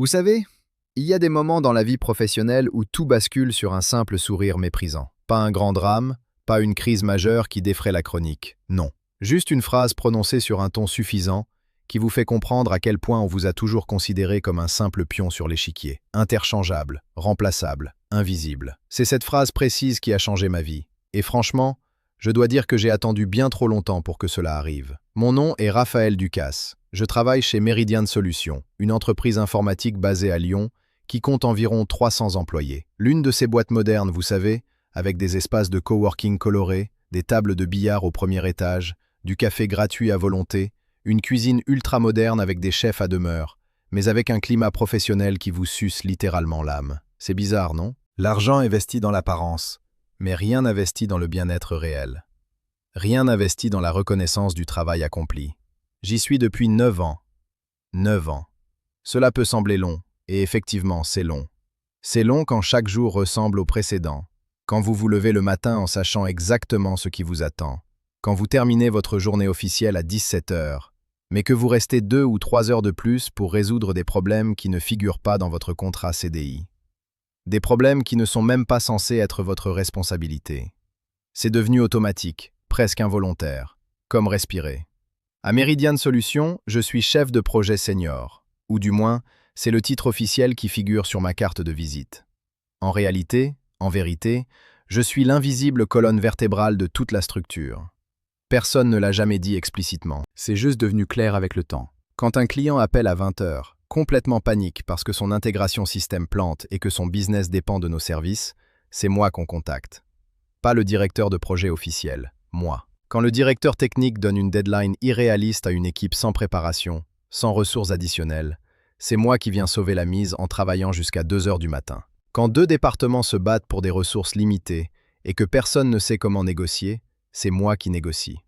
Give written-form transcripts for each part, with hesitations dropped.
Vous savez, il y a des moments dans la vie professionnelle où tout bascule sur un simple sourire méprisant. Pas un grand drame, pas une crise majeure qui défraie la chronique. Non. Juste une phrase prononcée sur un ton suffisant qui vous fait comprendre à quel point on vous a toujours considéré comme un simple pion sur l'échiquier. Interchangeable, remplaçable, invisible. C'est cette phrase précise qui a changé ma vie. Et franchement, je dois dire que j'ai attendu bien trop longtemps pour que cela arrive. Mon nom est Raphaël Ducasse. Je travaille chez Meridian Solutions, une entreprise informatique basée à Lyon qui compte environ 300 employés. L'une de ces boîtes modernes, vous savez, avec des espaces de coworking colorés, des tables de billard au premier étage, du café gratuit à volonté, une cuisine ultra moderne avec des chefs à demeure, mais avec un climat professionnel qui vous suce littéralement l'âme. C'est bizarre, non? L'argent investit dans l'apparence, mais rien n'investit dans le bien-être réel. Rien n'investit dans la reconnaissance du travail accompli. J'y suis depuis 9 ans. 9 ans. Cela peut sembler long, et effectivement, c'est long. C'est long quand chaque jour ressemble au précédent, quand vous vous levez le matin en sachant exactement ce qui vous attend, quand vous terminez votre journée officielle à 17 heures, mais que vous restez 2 ou 3 heures de plus pour résoudre des problèmes qui ne figurent pas dans votre contrat CDI. Des problèmes qui ne sont même pas censés être votre responsabilité. C'est devenu automatique, presque involontaire, comme respirer. À Meridian Solutions, je suis chef de projet senior, ou du moins, c'est le titre officiel qui figure sur ma carte de visite. En réalité, en vérité, je suis l'invisible colonne vertébrale de toute la structure. Personne ne l'a jamais dit explicitement. C'est juste devenu clair avec le temps. Quand un client appelle à 20 heures, complètement panique parce que son intégration système plante et que son business dépend de nos services, c'est moi qu'on contacte. Pas le directeur de projet officiel, moi. Quand le directeur technique donne une deadline irréaliste à une équipe sans préparation, sans ressources additionnelles, c'est moi qui viens sauver la mise en travaillant jusqu'à 2 heures du matin. Quand 2 départements se battent pour des ressources limitées et que personne ne sait comment négocier, c'est moi qui négocie.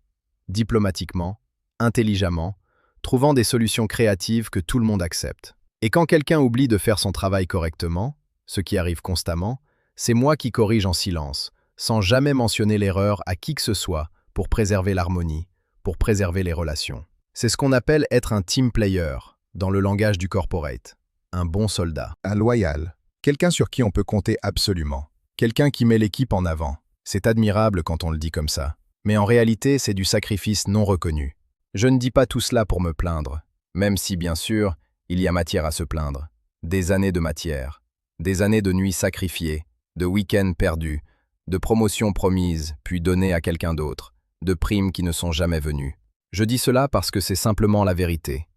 Diplomatiquement, intelligemment, trouvant des solutions créatives que tout le monde accepte. Et quand quelqu'un oublie de faire son travail correctement, ce qui arrive constamment, c'est moi qui corrige en silence, sans jamais mentionner l'erreur à qui que ce soit, pour préserver l'harmonie, pour préserver les relations. C'est ce qu'on appelle être un team player, dans le langage du corporate. Un bon soldat. Un loyal. Quelqu'un sur qui on peut compter absolument. Quelqu'un qui met l'équipe en avant. C'est admirable quand on le dit comme ça. Mais en réalité, c'est du sacrifice non reconnu. Je ne dis pas tout cela pour me plaindre, même si, bien sûr, il y a matière à se plaindre. Des années de matière. Des années de nuits sacrifiées, de week-ends perdus, de promotions promises, puis données à quelqu'un d'autre, de primes qui ne sont jamais venues. Je dis cela parce que c'est simplement la vérité.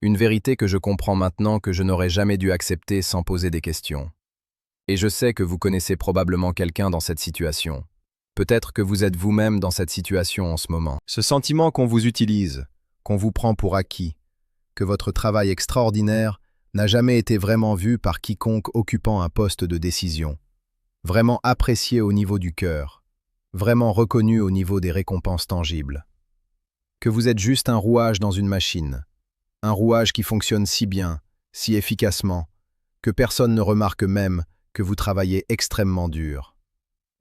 Une vérité que je comprends maintenant que je n'aurais jamais dû accepter sans poser des questions. Et je sais que vous connaissez probablement quelqu'un dans cette situation. Peut-être que vous êtes vous-même dans cette situation en ce moment. Ce sentiment qu'on vous utilise, qu'on vous prend pour acquis, que votre travail extraordinaire n'a jamais été vraiment vu par quiconque occupant un poste de décision, vraiment apprécié au niveau du cœur, vraiment reconnu au niveau des récompenses tangibles. Que vous êtes juste un rouage dans une machine, un rouage qui fonctionne si bien, si efficacement, que personne ne remarque même que vous travaillez extrêmement dur.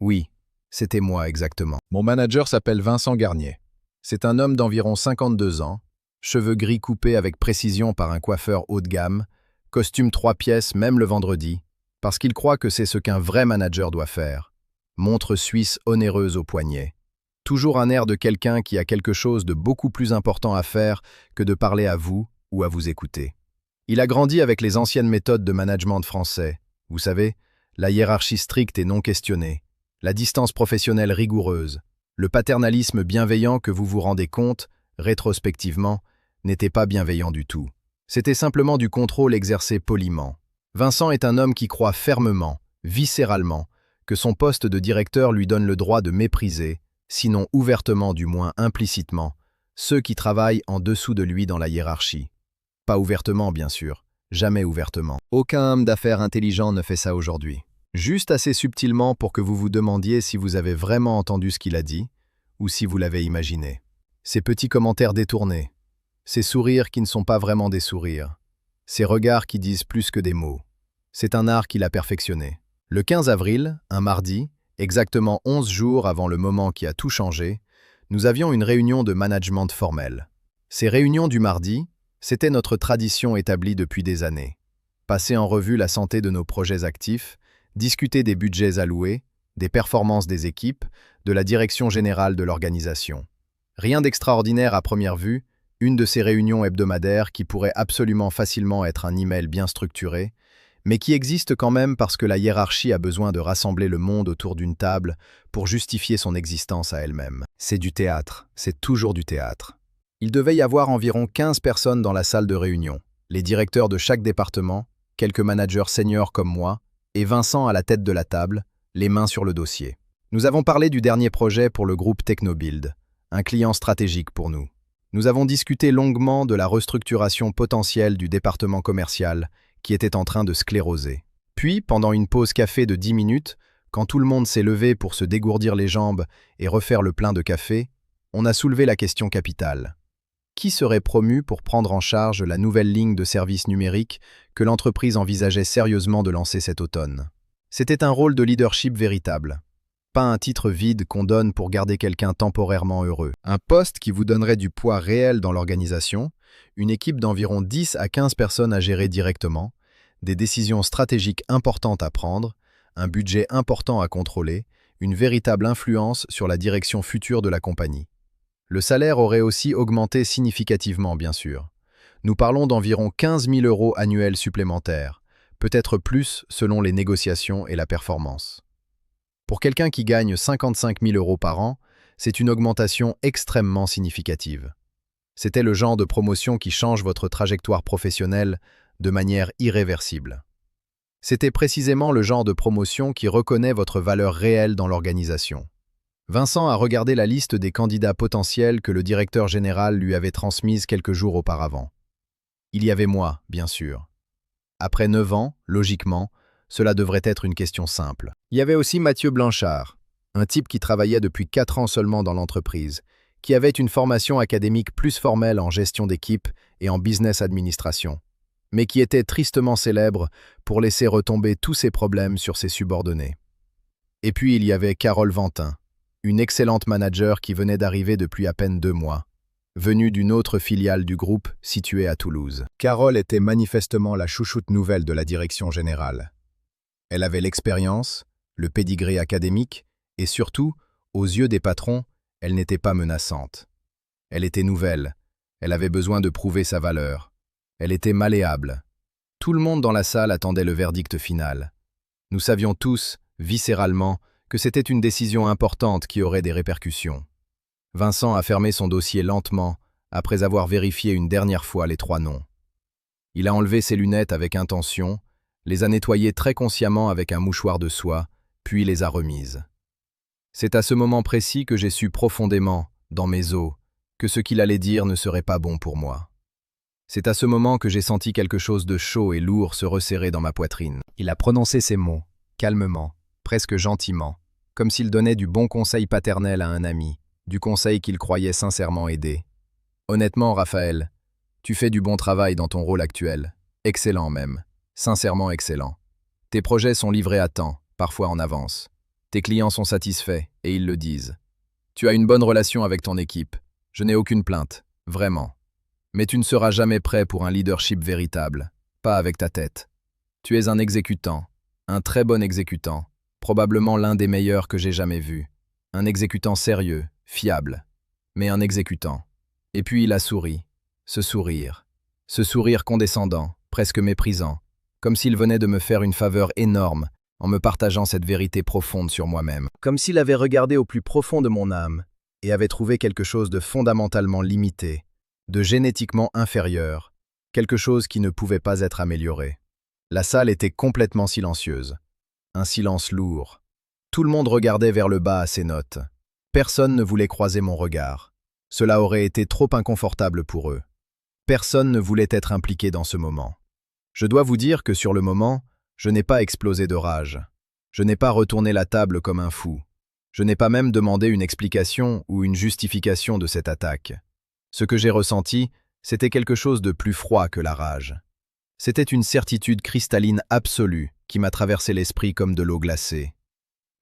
Oui, c'était moi exactement. Mon manager s'appelle Vincent Garnier. C'est un homme d'environ 52 ans, cheveux gris coupés avec précision par un coiffeur haut de gamme, costume 3 pièces même le vendredi, parce qu'il croit que c'est ce qu'un vrai manager doit faire. Montre suisse onéreuse au poignet. Toujours un air de quelqu'un qui a quelque chose de beaucoup plus important à faire que de parler à vous ou à vous écouter. Il a grandi avec les anciennes méthodes de management français. Vous savez, la hiérarchie stricte et non questionnée, la distance professionnelle rigoureuse, le paternalisme bienveillant que vous vous rendez compte, rétrospectivement, n'était pas bienveillant du tout. C'était simplement du contrôle exercé poliment. Vincent est un homme qui croit fermement, viscéralement, que son poste de directeur lui donne le droit de mépriser, sinon ouvertement du moins implicitement, ceux qui travaillent en dessous de lui dans la hiérarchie. Pas ouvertement, bien sûr, jamais ouvertement. Aucun homme d'affaires intelligent ne fait ça aujourd'hui. Juste assez subtilement pour que vous vous demandiez si vous avez vraiment entendu ce qu'il a dit, ou si vous l'avez imaginé. Ces petits commentaires détournés, ces sourires qui ne sont pas vraiment des sourires, ces regards qui disent plus que des mots. C'est un art qu'il a perfectionné. Le 15 avril, un mardi, exactement 11 jours avant le moment qui a tout changé, nous avions une réunion de management formelle. Ces réunions du mardi, c'était notre tradition établie depuis des années. passer en revue la santé de nos projets actifs, discuter des budgets alloués, des performances des équipes, de la direction générale de l'organisation. Rien d'extraordinaire à première vue, une de ces réunions hebdomadaires qui pourrait absolument facilement être un email bien structuré, mais qui existe quand même parce que la hiérarchie a besoin de rassembler le monde autour d'une table pour justifier son existence à elle-même. C'est du théâtre, c'est toujours du théâtre. Il devait y avoir environ 15 personnes dans la salle de réunion, les directeurs de chaque département, quelques managers seniors comme moi, et Vincent à la tête de la table, les mains sur le dossier. Nous avons parlé du dernier projet pour le groupe Technobuild, un client stratégique pour nous. Nous avons discuté longuement de la restructuration potentielle du département commercial qui était en train de scléroser. Puis, pendant une pause café de 10 minutes, quand tout le monde s'est levé pour se dégourdir les jambes et refaire le plein de café, on a soulevé la question capitale. Qui serait promu pour prendre en charge la nouvelle ligne de services numériques que l'entreprise envisageait sérieusement de lancer cet automne? C'était un rôle de leadership véritable. Pas un titre vide qu'on donne pour garder quelqu'un temporairement heureux. Un poste qui vous donnerait du poids réel dans l'organisation, une équipe d'environ 10 à 15 personnes à gérer directement, des décisions stratégiques importantes à prendre, un budget important à contrôler, une véritable influence sur la direction future de la compagnie. Le salaire aurait aussi augmenté significativement, bien sûr. Nous parlons d'environ 15 000 € annuels supplémentaires, peut-être plus selon les négociations et la performance. Pour quelqu'un qui gagne 55 000 € par an, c'est une augmentation extrêmement significative. C'était le genre de promotion qui change votre trajectoire professionnelle de manière irréversible. C'était précisément le genre de promotion qui reconnaît votre valeur réelle dans l'organisation. Vincent a regardé la liste des candidats potentiels que le directeur général lui avait transmise quelques jours auparavant. Il y avait moi, bien sûr. Après 9 ans, logiquement, cela devrait être une question simple. Il y avait aussi Mathieu Blanchard, un type qui travaillait depuis 4 ans seulement dans l'entreprise, qui avait une formation académique plus formelle en gestion d'équipe et en business administration, mais qui était tristement célèbre pour laisser retomber tous ses problèmes sur ses subordonnés. Et puis il y avait Carole Ventin, une excellente manager qui venait d'arriver depuis à peine 2 mois, venue d'une autre filiale du groupe située à Toulouse. Carole était manifestement la chouchoute nouvelle de la direction générale. Elle avait l'expérience, le pédigré académique, et surtout, aux yeux des patrons, elle n'était pas menaçante. Elle était nouvelle, elle avait besoin de prouver sa valeur. Elle était malléable. Tout le monde dans la salle attendait le verdict final. Nous savions tous, viscéralement, que c'était une décision importante qui aurait des répercussions. Vincent a fermé son dossier lentement, après avoir vérifié une dernière fois les 3 noms. Il a enlevé ses lunettes avec intention, les a nettoyées très consciemment avec un mouchoir de soie, puis les a remises. C'est à ce moment précis que j'ai su profondément, dans mes os, que ce qu'il allait dire ne serait pas bon pour moi. C'est à ce moment que j'ai senti quelque chose de chaud et lourd se resserrer dans ma poitrine. Il a prononcé ces mots, calmement, presque gentiment, comme s'il donnait du bon conseil paternel à un ami, du conseil qu'il croyait sincèrement aider. Honnêtement, Raphaël, tu fais du bon travail dans ton rôle actuel. Excellent même. Sincèrement excellent. Tes projets sont livrés à temps, parfois en avance. Tes clients sont satisfaits, et ils le disent. Tu as une bonne relation avec ton équipe. Je n'ai aucune plainte, vraiment. Mais tu ne seras jamais prêt pour un leadership véritable, pas avec ta tête. Tu es un exécutant, un très bon exécutant, probablement l'un des meilleurs que j'ai jamais vu. Un exécutant sérieux, fiable, mais un exécutant. Et puis il a souri, ce sourire condescendant, presque méprisant, comme s'il venait de me faire une faveur énorme en me partageant cette vérité profonde sur moi-même. Comme s'il avait regardé au plus profond de mon âme et avait trouvé quelque chose de fondamentalement limité, de génétiquement inférieur, quelque chose qui ne pouvait pas être amélioré. La salle était complètement silencieuse. Un silence lourd. Tout le monde regardait vers le bas à ses notes. Personne ne voulait croiser mon regard. Cela aurait été trop inconfortable pour eux. Personne ne voulait être impliqué dans ce moment. Je dois vous dire que sur le moment, je n'ai pas explosé de rage. Je n'ai pas retourné la table comme un fou. Je n'ai pas même demandé une explication ou une justification de cette attaque. Ce que j'ai ressenti, c'était quelque chose de plus froid que la rage. C'était une certitude cristalline absolue qui m'a traversé l'esprit comme de l'eau glacée.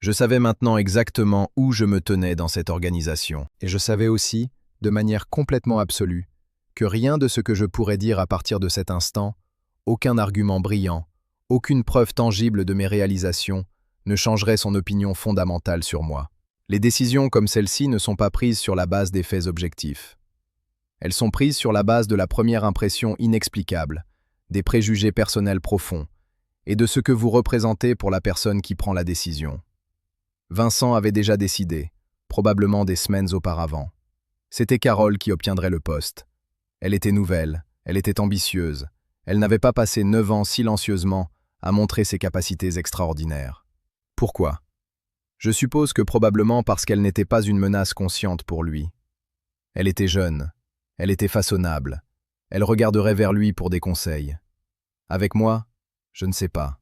Je savais maintenant exactement où je me tenais dans cette organisation. Et je savais aussi, de manière complètement absolue, que rien de ce que je pourrais dire à partir de cet instant aucun argument brillant, aucune preuve tangible de mes réalisations ne changerait son opinion fondamentale sur moi. Les décisions comme celle-ci ne sont pas prises sur la base des faits objectifs. Elles sont prises sur la base de la première impression inexplicable, des préjugés personnels profonds, et de ce que vous représentez pour la personne qui prend la décision. Vincent avait déjà décidé, probablement des semaines auparavant. C'était Carole qui obtiendrait le poste. Elle était nouvelle, elle était ambitieuse, elle n'avait pas passé 9 ans silencieusement à montrer ses capacités extraordinaires. Pourquoi? Je suppose que probablement parce qu'elle n'était pas une menace consciente pour lui. Elle était jeune, elle était façonnable, elle regarderait vers lui pour des conseils. Avec moi, je ne sais pas.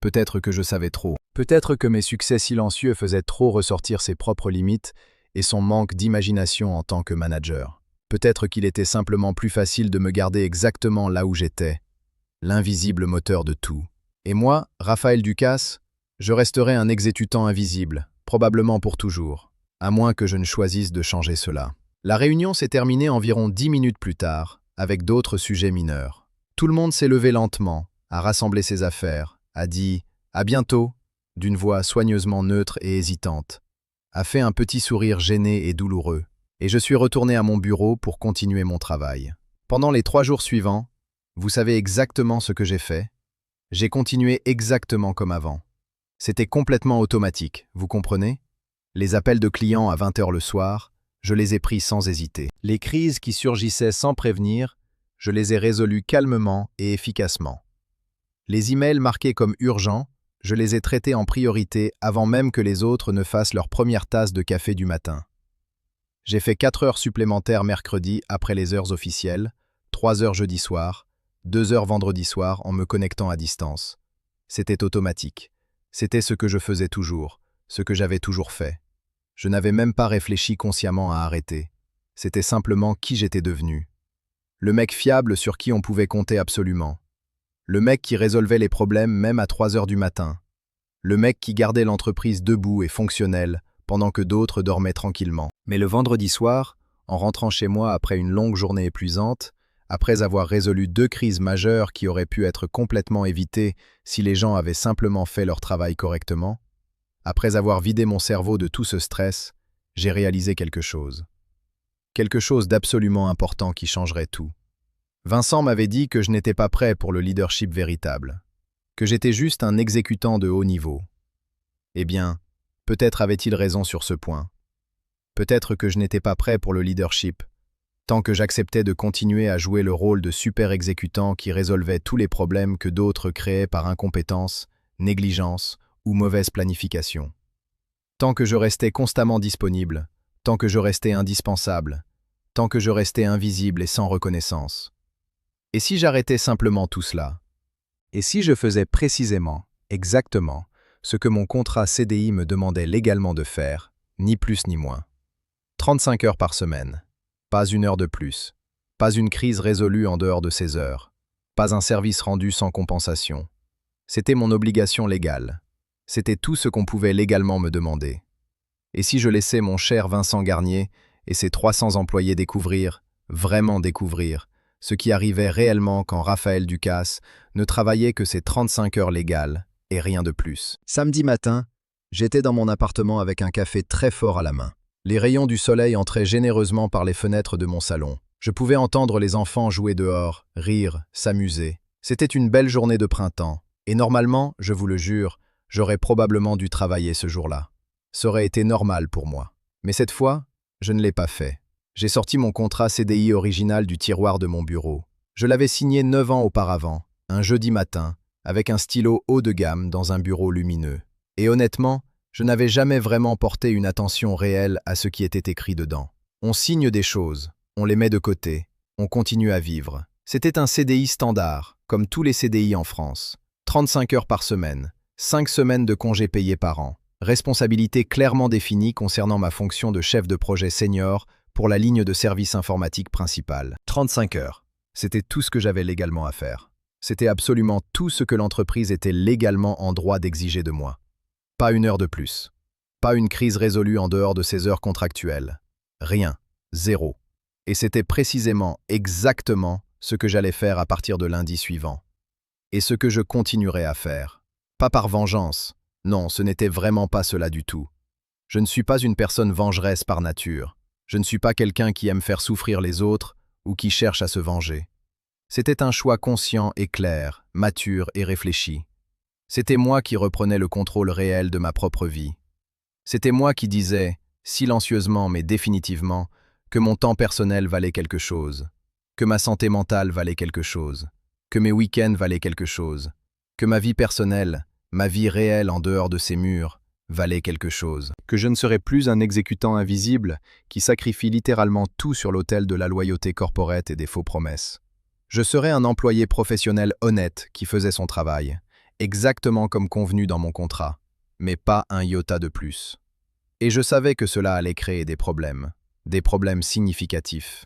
Peut-être que je savais trop. Peut-être que mes succès silencieux faisaient trop ressortir ses propres limites et son manque d'imagination en tant que manager. Peut-être qu'il était simplement plus facile de me garder exactement là où j'étais, l'invisible moteur de tout. Et moi, Raphaël Ducasse, je resterai un exécutant invisible, probablement pour toujours, à moins que je ne choisisse de changer cela. La réunion s'est terminée environ 10 minutes plus tard, avec d'autres sujets mineurs. Tout le monde s'est levé lentement, a rassemblé ses affaires, a dit « à bientôt » d'une voix soigneusement neutre et hésitante, a fait un petit sourire gêné et douloureux, et je suis retourné à mon bureau pour continuer mon travail. Pendant les 3 jours suivants, vous savez exactement ce que j'ai fait. J'ai continué exactement comme avant. C'était complètement automatique, vous comprenez? Les appels de clients à 20h le soir, je les ai pris sans hésiter. Les crises qui surgissaient sans prévenir, je les ai résolues calmement et efficacement. Les emails marqués comme urgents, je les ai traités en priorité avant même que les autres ne fassent leur première tasse de café du matin. J'ai fait 4 heures supplémentaires mercredi après les heures officielles, 3 heures jeudi soir, 2 heures vendredi soir en me connectant à distance. C'était automatique. C'était ce que je faisais toujours, ce que j'avais toujours fait. Je n'avais même pas réfléchi consciemment à arrêter. C'était simplement qui j'étais devenu. Le mec fiable sur qui on pouvait compter absolument. Le mec qui résolvait les problèmes même à 3 heures du matin. Le mec qui gardait l'entreprise debout et fonctionnelle pendant que d'autres dormaient tranquillement. Mais le vendredi soir, en rentrant chez moi après une longue journée épuisante, après avoir résolu 2 crises majeures qui auraient pu être complètement évitées si les gens avaient simplement fait leur travail correctement, après avoir vidé mon cerveau de tout ce stress, j'ai réalisé quelque chose. Quelque chose d'absolument important qui changerait tout. Vincent m'avait dit que je n'étais pas prêt pour le leadership véritable, que j'étais juste un exécutant de haut niveau. Eh bien, peut-être avait-il raison sur ce point. Peut-être que je n'étais pas prêt pour le leadership, tant que j'acceptais de continuer à jouer le rôle de super exécutant qui résolvait tous les problèmes que d'autres créaient par incompétence, négligence ou mauvaise planification. Tant que je restais constamment disponible, tant que je restais indispensable, tant que je restais invisible et sans reconnaissance. Et si j'arrêtais simplement tout cela? Et si je faisais précisément, exactement, ce que mon contrat CDI me demandait légalement de faire, ni plus ni moins? 35 heures par semaine. Pas 1 heure de plus. Pas une crise résolue en dehors de ces heures. Pas un service rendu sans compensation. C'était mon obligation légale. C'était tout ce qu'on pouvait légalement me demander. Et si je laissais mon cher Vincent Garnier et ses 300 employés découvrir, vraiment découvrir, ce qui arrivait réellement quand Raphaël Ducasse ne travaillait que ses 35 heures légales et rien de plus. Samedi matin, j'étais dans mon appartement avec un café très fort à la main. Les rayons du soleil entraient généreusement par les fenêtres de mon salon. Je pouvais entendre les enfants jouer dehors, rire, s'amuser. C'était une belle journée de printemps. Et normalement, je vous le jure, j'aurais probablement dû travailler ce jour-là. Ça aurait été normal pour moi. Mais cette fois, je ne l'ai pas fait. J'ai sorti mon contrat CDI original du tiroir de mon bureau. Je l'avais signé 9 ans auparavant, un jeudi matin, avec un stylo haut de gamme dans un bureau lumineux. Et honnêtement, je n'avais jamais vraiment porté une attention réelle à ce qui était écrit dedans. On signe des choses, on les met de côté, on continue à vivre. C'était un CDI standard, comme tous les CDI en France. 35 heures par semaine, 5 semaines de congés payés par an. Responsabilité clairement définie concernant ma fonction de chef de projet senior pour la ligne de service informatique principale. 35 heures. C'était tout ce que j'avais légalement à faire. C'était absolument tout ce que l'entreprise était légalement en droit d'exiger de moi. Pas 1 heure de plus. Pas une crise résolue en dehors de ces heures contractuelles. Rien. Zéro. Et c'était précisément, exactement, ce que j'allais faire à partir de lundi suivant. Et ce que je continuerai à faire. Pas par vengeance. Non, ce n'était vraiment pas cela du tout. Je ne suis pas une personne vengeresse par nature. Je ne suis pas quelqu'un qui aime faire souffrir les autres ou qui cherche à se venger. C'était un choix conscient et clair, mature et réfléchi. C'était moi qui reprenais le contrôle réel de ma propre vie. C'était moi qui disais, silencieusement mais définitivement, que mon temps personnel valait quelque chose, que ma santé mentale valait quelque chose, que mes week-ends valaient quelque chose, que ma vie personnelle, ma vie réelle en dehors de ces murs, valait quelque chose. Que je ne serais plus un exécutant invisible qui sacrifie littéralement tout sur l'autel de la loyauté corporate et des faux promesses. Je serais un employé professionnel honnête qui faisait son travail, exactement comme convenu dans mon contrat, mais pas un iota de plus. Et je savais que cela allait créer des problèmes significatifs.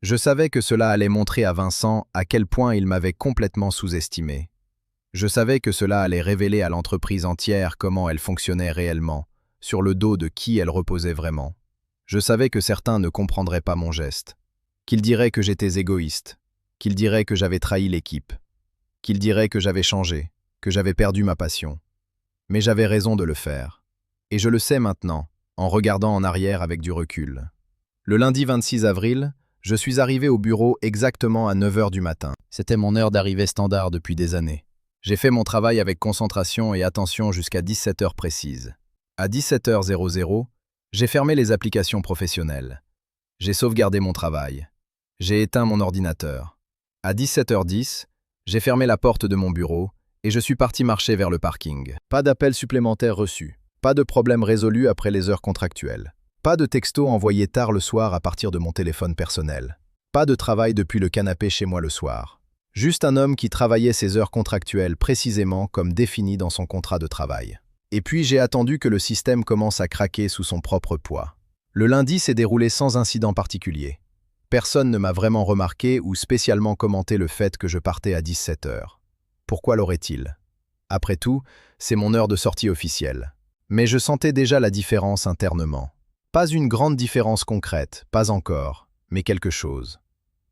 Je savais que cela allait montrer à Vincent à quel point il m'avait complètement sous-estimé. Je savais que cela allait révéler à l'entreprise entière comment elle fonctionnait réellement, sur le dos de qui elle reposait vraiment. Je savais que certains ne comprendraient pas mon geste, qu'ils diraient que j'étais égoïste, qu'ils diraient que j'avais trahi l'équipe, qu'ils diraient que j'avais changé, que j'avais perdu ma passion. Mais j'avais raison de le faire. Et je le sais maintenant, en regardant en arrière avec du recul. Le lundi 26 avril, je suis arrivé au bureau exactement à 9 h du matin. C'était mon heure d'arrivée standard depuis des années. J'ai fait mon travail avec concentration et attention jusqu'à 17 h précises. À 17h00, j'ai fermé les applications professionnelles. J'ai sauvegardé mon travail. J'ai éteint mon ordinateur. À 17h10, j'ai fermé la porte de mon bureau et je suis parti marcher vers le parking. Pas d'appel supplémentaire reçu. Pas de problème résolu après les heures contractuelles. Pas de texto envoyé tard le soir à partir de mon téléphone personnel. Pas de travail depuis le canapé chez moi le soir. Juste un homme qui travaillait ses heures contractuelles précisément comme défini dans son contrat de travail. Et puis j'ai attendu que le système commence à craquer sous son propre poids. Le lundi s'est déroulé sans incident particulier. Personne ne m'a vraiment remarqué ou spécialement commenté le fait que je partais à 17 h. Pourquoi l'aurait-il? Après tout, c'est mon heure de sortie officielle. Mais je sentais déjà la différence internement. Pas une grande différence concrète, pas encore, mais quelque chose.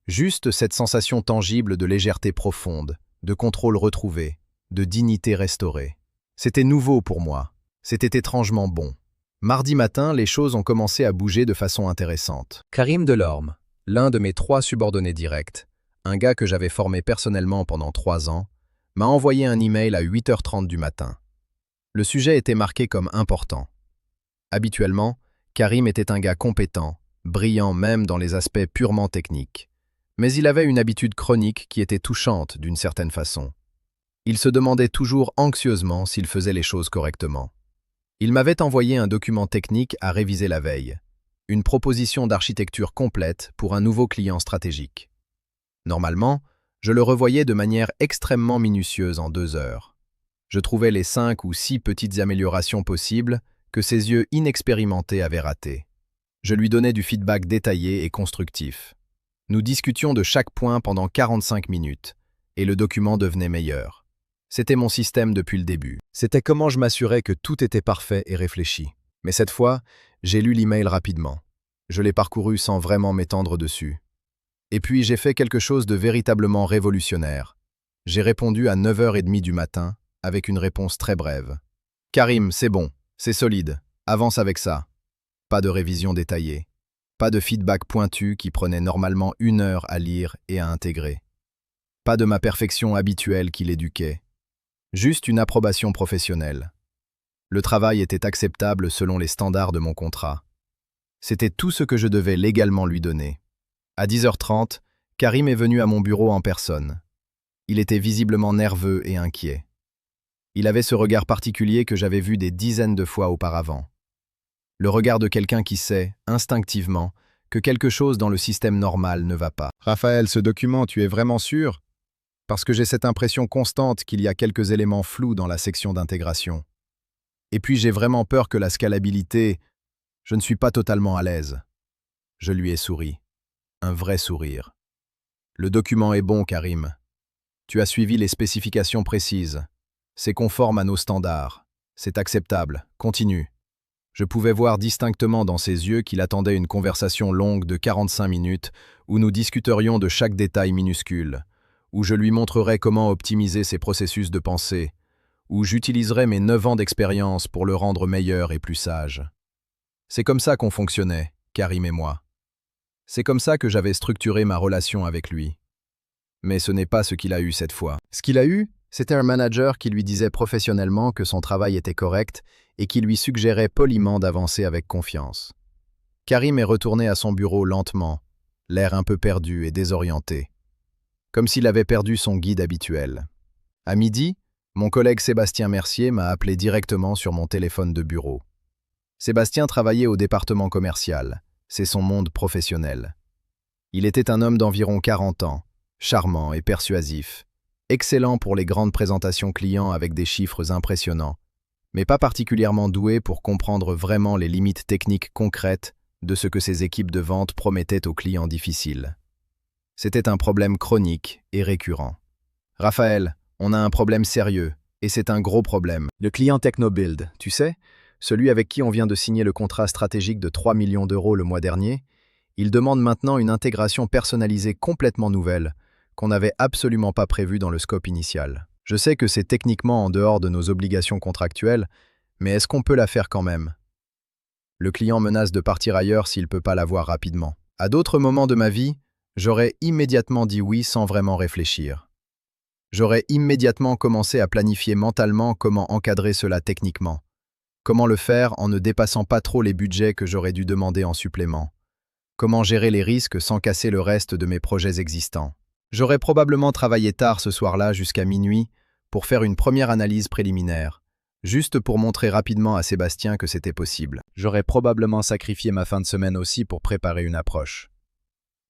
Juste cette sensation tangible de légèreté profonde, de contrôle retrouvé, de dignité restaurée. C'était nouveau pour moi. C'était étrangement bon. Mardi matin, les choses ont commencé à bouger de façon intéressante. Karim Delorme, l'un de mes 3 subordonnés directs, un gars que j'avais formé personnellement pendant 3 ans, m'a envoyé un email à 8h30 du matin. Le sujet était marqué comme important. Habituellement, Karim était un gars compétent, brillant même dans les aspects purement techniques. Mais il avait une habitude chronique qui était touchante d'une certaine façon. Il se demandait toujours anxieusement s'il faisait les choses correctement. Il m'avait envoyé un document technique à réviser la veille, une proposition d'architecture complète pour un nouveau client stratégique. Normalement, je le revoyais de manière extrêmement minutieuse en 2 heures. Je trouvais les 5 ou 6 petites améliorations possibles que ses yeux inexpérimentés avaient ratées. Je lui donnais du feedback détaillé et constructif. Nous discutions de chaque point pendant 45 minutes, et le document devenait meilleur. C'était mon système depuis le début. C'était comment je m'assurais que tout était parfait et réfléchi. Mais cette fois, j'ai lu l'email rapidement. Je l'ai parcouru sans vraiment m'étendre dessus. Et puis j'ai fait quelque chose de véritablement révolutionnaire. J'ai répondu à 9h30 du matin, avec une réponse très brève. « Karim, c'est bon, c'est solide, avance avec ça. » Pas de révision détaillée. Pas de feedback pointu qui prenait normalement 1 heure à lire et à intégrer. Pas de ma perfection habituelle qui l'éduquait. Juste une approbation professionnelle. Le travail était acceptable selon les standards de mon contrat. C'était tout ce que je devais légalement lui donner. À 10h30, Karim est venu à mon bureau en personne. Il était visiblement nerveux et inquiet. Il avait ce regard particulier que j'avais vu des dizaines de fois auparavant. Le regard de quelqu'un qui sait, instinctivement, que quelque chose dans le système normal ne va pas. « Raphaël, ce document, tu es vraiment sûr? Parce que j'ai cette impression constante qu'il y a quelques éléments flous dans la section d'intégration. Et puis j'ai vraiment peur que la scalabilité... Je ne suis pas totalement à l'aise. » Je lui ai souri. Un vrai sourire. « Le document est bon, Karim. Tu as suivi les spécifications précises. C'est conforme à nos standards. C'est acceptable. Continue. » Je pouvais voir distinctement dans ses yeux qu'il attendait une conversation longue de 45 minutes où nous discuterions de chaque détail minuscule, où je lui montrerai comment optimiser ses processus de pensée, où j'utiliserai mes 9 ans d'expérience pour le rendre meilleur et plus sage. C'est comme ça qu'on fonctionnait, Karim et moi. C'est comme ça que j'avais structuré ma relation avec lui. Mais ce n'est pas ce qu'il a eu cette fois. Ce qu'il a eu, c'était un manager qui lui disait professionnellement que son travail était correct et qui lui suggérait poliment d'avancer avec confiance. Karim est retourné à son bureau lentement, l'air un peu perdu et désorienté, comme s'il avait perdu son guide habituel. À midi, mon collègue Sébastien Mercier m'a appelé directement sur mon téléphone de bureau. Sébastien travaillait au département commercial, c'est son monde professionnel. Il était un homme d'environ 40 ans, charmant et persuasif, excellent pour les grandes présentations clients avec des chiffres impressionnants, mais pas particulièrement doué pour comprendre vraiment les limites techniques concrètes de ce que ses équipes de vente promettaient aux clients difficiles. C'était un problème chronique et récurrent. « Raphaël, on a un problème sérieux, et c'est un gros problème. Le client Technobuild, tu sais, celui avec qui on vient de signer le contrat stratégique de 3 millions d'euros le mois dernier, il demande maintenant une intégration personnalisée complètement nouvelle, qu'on n'avait absolument pas prévue dans le scope initial. Je sais que c'est techniquement en dehors de nos obligations contractuelles, mais est-ce qu'on peut la faire quand même? Le client menace de partir ailleurs s'il ne peut pas l'avoir rapidement. À d'autres moments de ma vie, j'aurais immédiatement dit oui sans vraiment réfléchir. J'aurais immédiatement commencé à planifier mentalement comment encadrer cela techniquement. Comment le faire en ne dépassant pas trop les budgets que j'aurais dû demander en supplément. Comment gérer les risques sans casser le reste de mes projets existants. J'aurais probablement travaillé tard ce soir-là jusqu'à minuit pour faire une première analyse préliminaire, juste pour montrer rapidement à Sébastien que c'était possible. J'aurais probablement sacrifié ma fin de semaine aussi pour préparer une approche.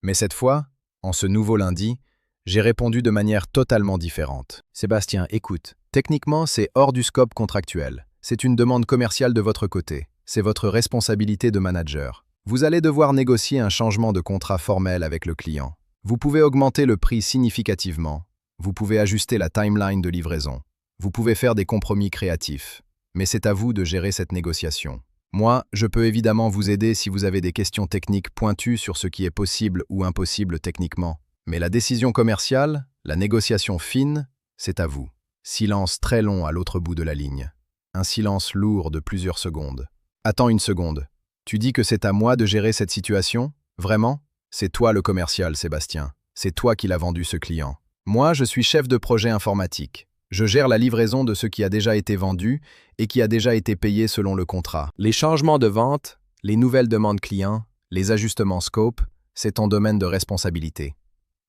Mais cette fois, en ce nouveau lundi, j'ai répondu de manière totalement différente. Sébastien, écoute, techniquement c'est hors du scope contractuel. C'est une demande commerciale de votre côté. C'est votre responsabilité de manager. Vous allez devoir négocier un changement de contrat formel avec le client. Vous pouvez augmenter le prix significativement. Vous pouvez ajuster la timeline de livraison. Vous pouvez faire des compromis créatifs. Mais c'est à vous de gérer cette négociation. Moi, je peux évidemment vous aider si vous avez des questions techniques pointues sur ce qui est possible ou impossible techniquement. Mais la décision commerciale, la négociation fine, c'est à vous. Silence très long à l'autre bout de la ligne. Un silence lourd de plusieurs secondes. Attends une seconde. Tu dis que c'est à moi de gérer cette situation? Vraiment? C'est toi le commercial, Sébastien. C'est toi qui l'as vendu ce client. Moi, je suis chef de projet informatique. Je gère la livraison de ce qui a déjà été vendu et qui a déjà été payé selon le contrat. Les changements de vente, les nouvelles demandes clients, les ajustements scope, c'est ton domaine de responsabilité.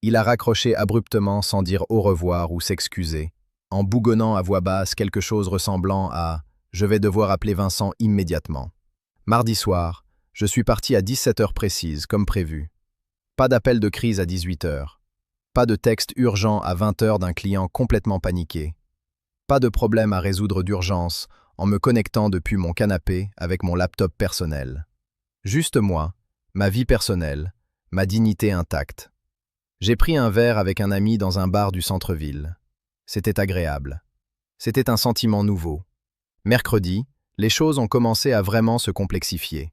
Il a raccroché abruptement sans dire au revoir ou s'excuser, en bougonnant à voix basse quelque chose ressemblant à « Je vais devoir appeler Vincent immédiatement ». Mardi soir, je suis parti à 17h précise, comme prévu. Pas d'appel de crise à 18h. Pas de texte urgent à 20h d'un client complètement paniqué. Pas de problème à résoudre d'urgence en me connectant depuis mon canapé avec mon laptop personnel. Juste moi, ma vie personnelle, ma dignité intacte. J'ai pris un verre avec un ami dans un bar du centre-ville. C'était agréable. C'était un sentiment nouveau. Mercredi, les choses ont commencé à vraiment se complexifier.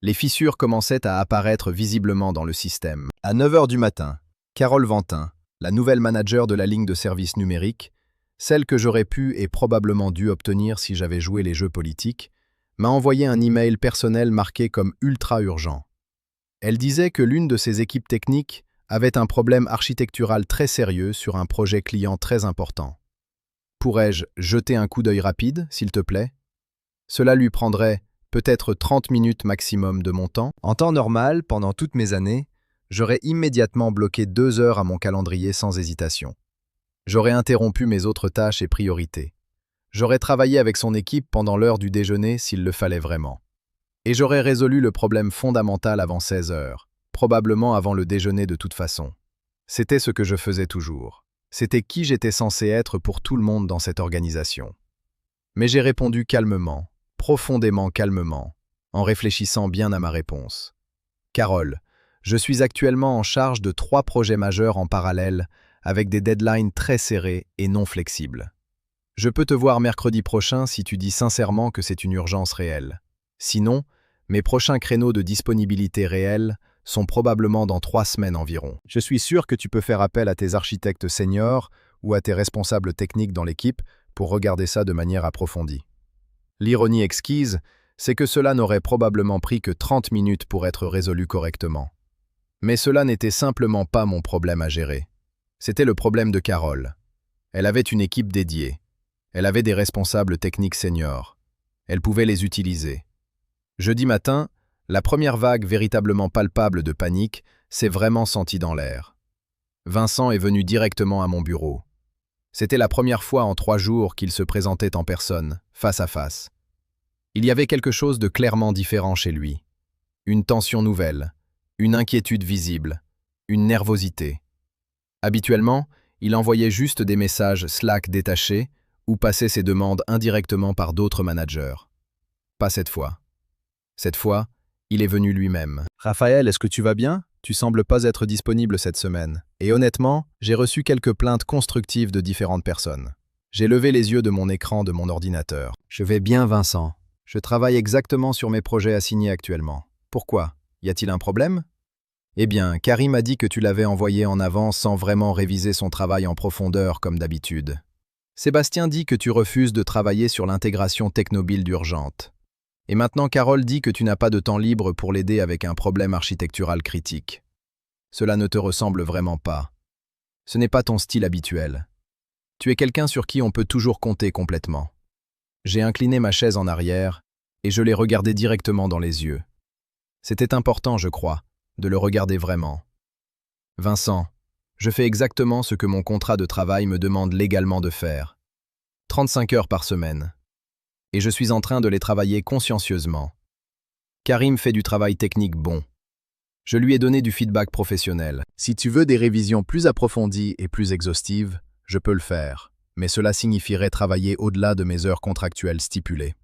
Les fissures commençaient à apparaître visiblement dans le système. À 9h du matin, Carole Ventin, la nouvelle manager de la ligne de service numérique, celle que j'aurais pu et probablement dû obtenir si j'avais joué les jeux politiques, m'a envoyé un email personnel marqué comme ultra urgent. Elle disait que l'une de ses équipes techniques avait un problème architectural très sérieux sur un projet client très important. Pourrais-je jeter un coup d'œil rapide, s'il te plaît? Cela lui prendrait peut-être 30 minutes maximum de mon temps. En temps normal, pendant toutes mes années, j'aurais immédiatement bloqué 2 heures à mon calendrier sans hésitation. J'aurais interrompu mes autres tâches et priorités. J'aurais travaillé avec son équipe pendant l'heure du déjeuner s'il le fallait vraiment. Et j'aurais résolu le problème fondamental avant 16 heures, probablement avant le déjeuner de toute façon. C'était ce que je faisais toujours. C'était qui j'étais censé être pour tout le monde dans cette organisation. Mais j'ai répondu calmement, profondément calmement, en réfléchissant bien à ma réponse. Carole, je suis actuellement en charge de 3 projets majeurs en parallèle, avec des deadlines très serrés et non flexibles. Je peux te voir mercredi prochain si tu dis sincèrement que c'est une urgence réelle. Sinon, mes prochains créneaux de disponibilité réelle sont probablement dans 3 semaines environ. Je suis sûr que tu peux faire appel à tes architectes seniors ou à tes responsables techniques dans l'équipe pour regarder ça de manière approfondie. L'ironie exquise, c'est que cela n'aurait probablement pris que 30 minutes pour être résolu correctement. Mais cela n'était simplement pas mon problème à gérer. C'était le problème de Carole. Elle avait une équipe dédiée. Elle avait des responsables techniques seniors. Elle pouvait les utiliser. Jeudi matin, la première vague véritablement palpable de panique s'est vraiment sentie dans l'air. Vincent est venu directement à mon bureau. C'était la première fois en 3 jours qu'il se présentait en personne, face à face. Il y avait quelque chose de clairement différent chez lui. Une tension nouvelle, une inquiétude visible, une nervosité. Habituellement, il envoyait juste des messages Slack détachés ou passait ses demandes indirectement par d'autres managers. Pas cette fois. Cette fois, il est venu lui-même. « Raphaël, est-ce que tu vas bien ? Tu sembles pas être disponible cette semaine. Et honnêtement, j'ai reçu quelques plaintes constructives de différentes personnes. J'ai levé les yeux de mon écran de mon ordinateur. Je vais bien, Vincent. Je travaille exactement sur mes projets assignés actuellement. Pourquoi ? Y a-t-il un problème ? Eh bien, Karim a dit que tu l'avais envoyé en avant sans vraiment réviser son travail en profondeur comme d'habitude. Sébastien dit que tu refuses de travailler sur l'intégration technobuild urgente. Et maintenant Carole dit que tu n'as pas de temps libre pour l'aider avec un problème architectural critique. Cela ne te ressemble vraiment pas. Ce n'est pas ton style habituel. Tu es quelqu'un sur qui on peut toujours compter complètement. J'ai incliné ma chaise en arrière et je l'ai regardé directement dans les yeux. C'était important, je crois, de le regarder vraiment. Vincent, je fais exactement ce que mon contrat de travail me demande légalement de faire. 35 heures par semaine. Et je suis en train de les travailler consciencieusement. Karim fait du travail technique bon. Je lui ai donné du feedback professionnel. Si tu veux des révisions plus approfondies et plus exhaustives, je peux le faire, mais cela signifierait travailler au-delà de mes heures contractuelles stipulées.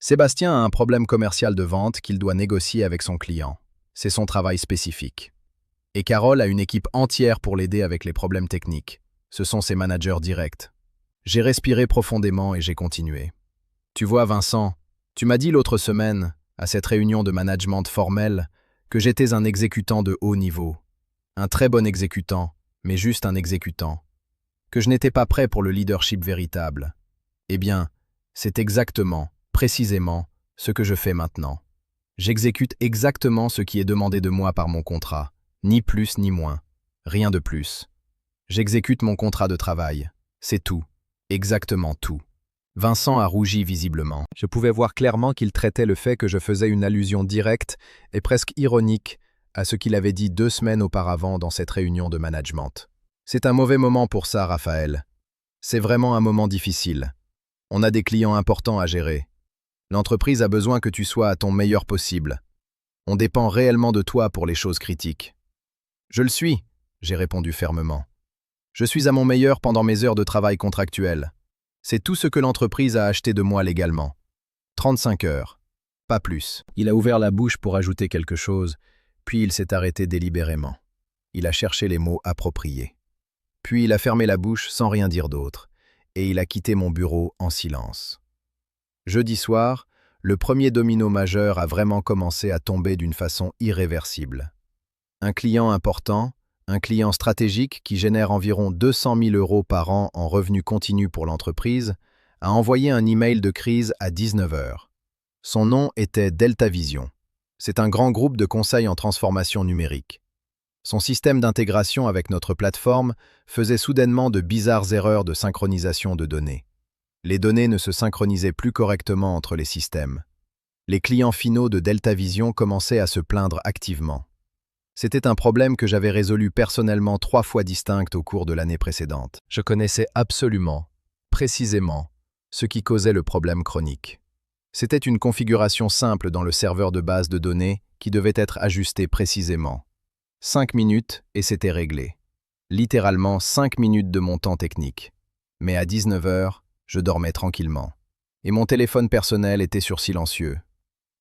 Sébastien a un problème commercial de vente qu'il doit négocier avec son client. C'est son travail spécifique. Et Carole a une équipe entière pour l'aider avec les problèmes techniques. Ce sont ses managers directs. J'ai respiré profondément et j'ai continué. Tu vois, Vincent, tu m'as dit l'autre semaine, à cette réunion de management formelle, que j'étais un exécutant de haut niveau. Un très bon exécutant, mais juste un exécutant. Que je n'étais pas prêt pour le leadership véritable. Eh bien, c'est exactement, précisément, ce que je fais maintenant. J'exécute exactement ce qui est demandé de moi par mon contrat. Ni plus ni moins. Rien de plus. J'exécute mon contrat de travail. C'est tout. Exactement tout. Vincent a rougi visiblement. Je pouvais voir clairement qu'il traitait le fait que je faisais une allusion directe et presque ironique à ce qu'il avait dit 2 semaines auparavant dans cette réunion de management. C'est un mauvais moment pour ça, Raphaël. C'est vraiment un moment difficile. On a des clients importants à gérer. L'entreprise a besoin que tu sois à ton meilleur possible. On dépend réellement de toi pour les choses critiques. Je le suis, j'ai répondu fermement. Je suis à mon meilleur pendant mes heures de travail contractuelles. C'est tout ce que l'entreprise a acheté de moi légalement. 35 heures, pas plus. Il a ouvert la bouche pour ajouter quelque chose, puis il s'est arrêté délibérément. Il a cherché les mots appropriés. Puis il a fermé la bouche sans rien dire d'autre, et il a quitté mon bureau en silence. Jeudi soir, le premier domino majeur a vraiment commencé à tomber d'une façon irréversible. Un client important, un client stratégique qui génère environ 200 000 € par an en revenus continus pour l'entreprise, a envoyé un email de crise à 19 heures. Son nom était Delta Vision. C'est un grand groupe de conseils en transformation numérique. Son système d'intégration avec notre plateforme faisait soudainement de bizarres erreurs de synchronisation de données. Les données ne se synchronisaient plus correctement entre les systèmes. Les clients finaux de Delta Vision commençaient à se plaindre activement. C'était un problème que j'avais résolu personnellement 3 fois distinctes au cours de l'année précédente. Je connaissais absolument, précisément, ce qui causait le problème chronique. C'était une configuration simple dans le serveur de base de données qui devait être ajustée précisément. 5 minutes et c'était réglé. Littéralement 5 minutes de mon temps technique. Mais à 19 heures, je dormais tranquillement. Et mon téléphone personnel était sur silencieux.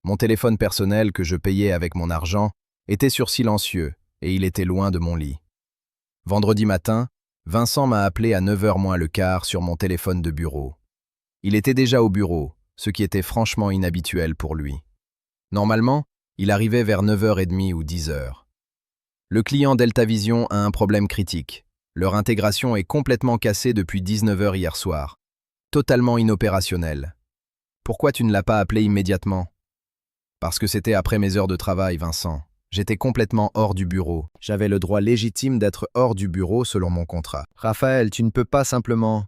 Mon téléphone personnel que je payais avec mon argent était sur silencieux et il était loin de mon lit. Vendredi matin, Vincent m'a appelé à 9h moins le quart sur mon téléphone de bureau. Il était déjà au bureau, ce qui était franchement inhabituel pour lui. Normalement, il arrivait vers 9h30 ou 10h. Le client DeltaVision a un problème critique. Leur intégration est complètement cassée depuis 19 heures hier soir. Totalement inopérationnelle. Pourquoi tu ne l'as pas appelé immédiatement? Parce que c'était après mes heures de travail, Vincent. J'étais complètement hors du bureau. J'avais le droit légitime d'être hors du bureau selon mon contrat. Raphaël, tu ne peux pas simplement...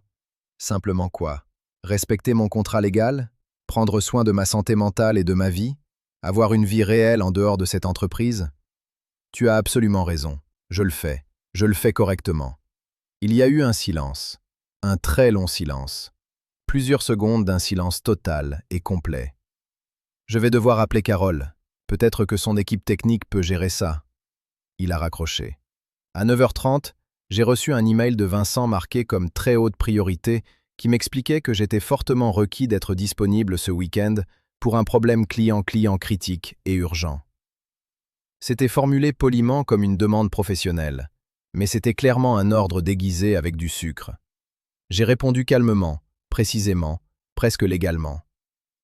Simplement quoi? Respecter mon contrat légal? Prendre soin de ma santé mentale et de ma vie? Avoir une vie réelle en dehors de cette entreprise? Tu as absolument raison. Je le fais. Je le fais correctement. Il y a eu un silence. Un très long silence. Plusieurs secondes d'un silence total et complet. Je vais devoir appeler Carole. Peut-être que son équipe technique peut gérer ça. Il a raccroché. À 9h30, j'ai reçu un email de Vincent marqué comme très haute priorité qui m'expliquait que j'étais fortement requis d'être disponible ce week-end pour un problème client-client critique et urgent. C'était formulé poliment comme une demande professionnelle, mais c'était clairement un ordre déguisé avec du sucre. J'ai répondu calmement, précisément, presque légalement.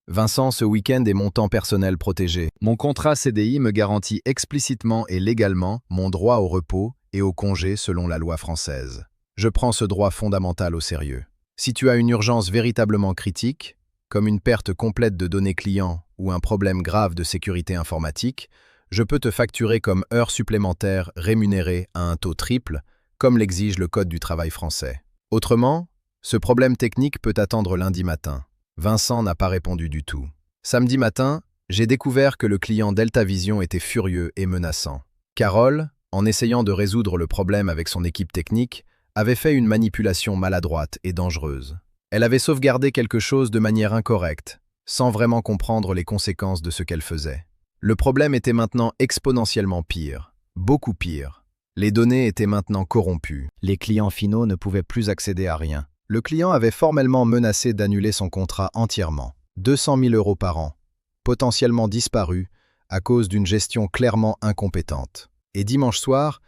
Vincent, ce week-end est mon temps personnel protégé. Mon contrat CDI me garantit explicitement et légalement mon droit au repos et au congé selon la loi française. Je prends ce droit fondamental au sérieux. Si tu as une urgence véritablement critique, comme une perte complète de données clients ou un problème grave de sécurité informatique, je peux te facturer comme heures supplémentaires rémunérées à un taux triple, comme l'exige le Code du travail français. Autrement, ce problème technique peut attendre lundi matin. Vincent n'a pas répondu du tout. Samedi matin, j'ai découvert que le client DeltaVision était furieux et menaçant. Carole, en essayant de résoudre le problème avec son équipe technique, avait fait une manipulation maladroite et dangereuse. Elle avait sauvegardé quelque chose de manière incorrecte, sans vraiment comprendre les conséquences de ce qu'elle faisait. Le problème était maintenant exponentiellement pire, beaucoup pire. Les données étaient maintenant corrompues. Les clients finaux ne pouvaient plus accéder à rien. Le client avait formellement menacé d'annuler son contrat entièrement. 200 000 € par an, potentiellement disparus à cause d'une gestion clairement incompétente. Et dimanche soir,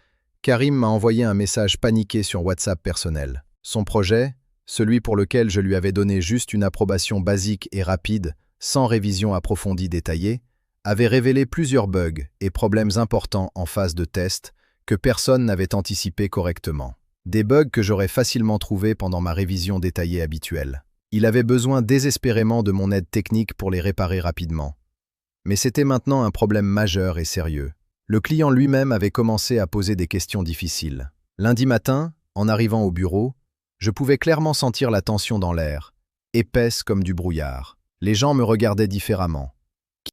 Karim m'a envoyé un message paniqué sur WhatsApp personnel. Son projet, celui pour lequel je lui avais donné juste une approbation basique et rapide, sans révision approfondie détaillée, avait révélé plusieurs bugs et problèmes importants en phase de test que personne n'avait anticipé correctement. Des bugs que j'aurais facilement trouvés pendant ma révision détaillée habituelle. Il avait besoin désespérément de mon aide technique pour les réparer rapidement. Mais c'était maintenant un problème majeur et sérieux. Le client lui-même avait commencé à poser des questions difficiles. Lundi matin, en arrivant au bureau, je pouvais clairement sentir la tension dans l'air, épaisse comme du brouillard. Les gens me regardaient différemment.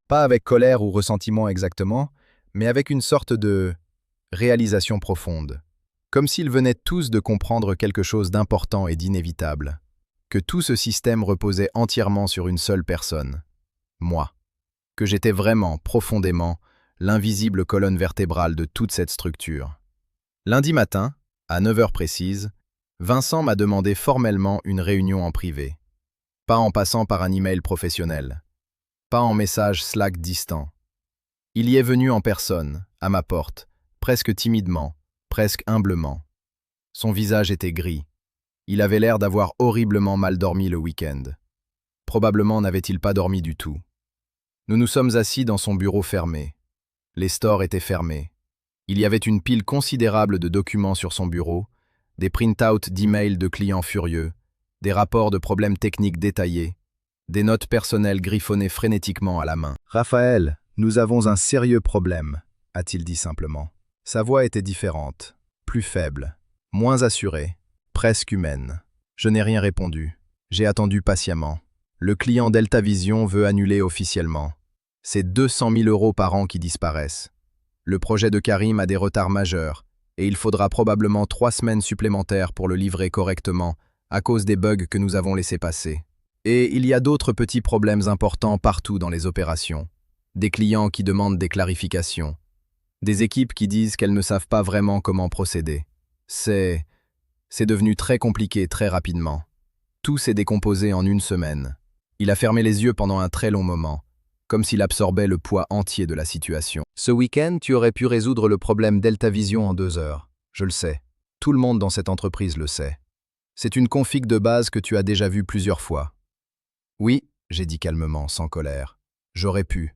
Pas avec colère ou ressentiment exactement, mais avec une sorte de réalisation profonde. Comme s'ils venaient tous de comprendre quelque chose d'important et d'inévitable. Que tout ce système reposait entièrement sur une seule personne. Moi. Que j'étais vraiment, profondément, l'invisible colonne vertébrale de toute cette structure. Lundi matin, à 9h précises, Vincent m'a demandé formellement une réunion en privé. Pas en passant par un email professionnel. Pas en message Slack distant. Il y est venu en personne, à ma porte, presque timidement, presque humblement. Son visage était gris. Il avait l'air d'avoir horriblement mal dormi le week-end. Probablement n'avait-il pas dormi du tout. Nous nous sommes assis dans son bureau fermé. Les stores étaient fermés. Il y avait une pile considérable de documents sur son bureau, des print-out d'emails de clients furieux, des rapports de problèmes techniques détaillés, des notes personnelles griffonnées frénétiquement à la main. « Raphaël, nous avons un sérieux problème », a-t-il dit simplement. Sa voix était différente, plus faible, moins assurée, presque humaine. Je n'ai rien répondu. J'ai attendu patiemment. Le client DeltaVision veut annuler officiellement. C'est 200 000 € par an qui disparaissent. Le projet de Karim a des retards majeurs et il faudra probablement 3 semaines supplémentaires pour le livrer correctement à cause des bugs que nous avons laissés passer. Et il y a d'autres petits problèmes importants partout dans les opérations. Des clients qui demandent des clarifications. Des équipes qui disent qu'elles ne savent pas vraiment comment procéder. C'est devenu très compliqué très rapidement. Tout s'est décomposé en une semaine. Il a fermé les yeux pendant un très long moment, comme s'il absorbait le poids entier de la situation. Ce week-end, tu aurais pu résoudre le problème DeltaVision en 2 heures. Je le sais. Tout le monde dans cette entreprise le sait. C'est une config de base que tu as déjà vue plusieurs fois. Oui, j'ai dit calmement, sans colère. J'aurais pu.